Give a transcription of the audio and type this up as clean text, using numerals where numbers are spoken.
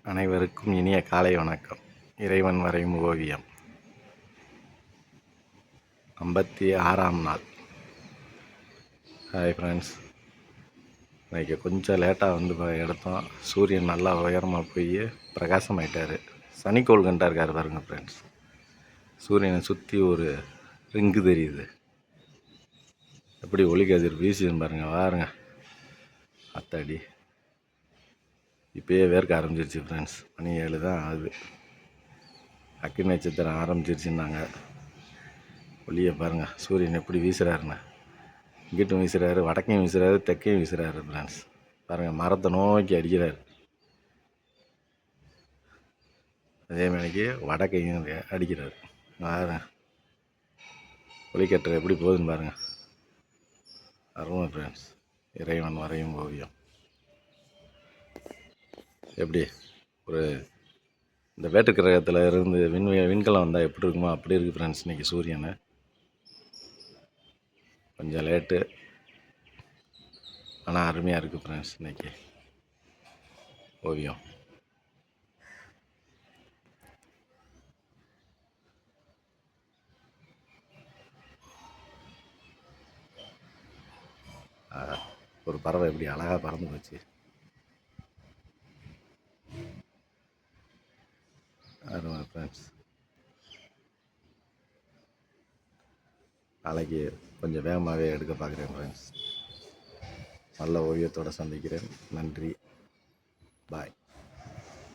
அனைவருக்கும் இனிய காலை வணக்கம். இறைவன் வரையும் ஓவியம் 56ஆம் நாள். Hi friends. இன்றைக்கி கொஞ்சம் லேட்டாக வந்து எடுத்தோம். சூரியன் நல்லா உயரமாக போய் பிரகாசமாயிட்டார். சனிக்கோள் கண்டா இருக்கார் பாருங்கள் ஃப்ரெண்ட்ஸ். சூரியனை சுற்றி ஒரு ரிங்கு தெரியுது. எப்படி ஒளிக்கதிர் வீசுதுன்னு பாருங்கள். வாருங்க அத்தாடி. இப்போயே வேர்க்க ஆரம்பிச்சிருச்சு ஃப்ரெண்ட்ஸ். மணி 7 தான் ஆகுது. அக்கினி நட்சத்திரம் ஆரம்பிச்சிருச்சுன்னாங்க. ஒளியை பாருங்கள், சூரியன் எப்படி வீசுகிறாருன்னு. இங்கிட்டும் வீசுகிறாரு, வடக்கையும் வீசுகிறாரு, தெற்கையும் வீசுகிறாரு ஃப்ரெண்ட்ஸ். பாருங்கள், மரத்தை நோக்கி அடிக்கிறார். அதே மாதிரிக்கு வடக்கையும் அடிக்கிறார். பாருங்க ஒளிக்கட்டுரை எப்படி போகுதுன்னு பாருங்கள். அருமை ஃப்ரெண்ட்ஸ். இறைவன் வரையும் ஓவியம். எப்படி ஒரு இந்த வேட்டு கிரகத்தில் இருந்து விண்கலம் வந்தால் எப்படி இருக்குமோ அப்படி இருக்குது ஃப்ரெண்ட்ஸ். இன்றைக்கி சூரியனை கொஞ்சம் லேட்டு, ஆனால் அருமையாக இருக்குது ஃப்ரெண்ட்ஸ் இன்றைக்கி ஓவியம். ஒரு பறவை எப்படி அழகாக பறந்து போச்சு. அருமை ஃப்ரெண்ட்ஸ். நாளைக்கு கொஞ்சம் வேகமாகவே எடுக்க பார்க்குறேன் ஃப்ரெண்ட்ஸ். நல்ல ஓவியத்தோடு சந்திக்கிறேன். நன்றி. பாய்.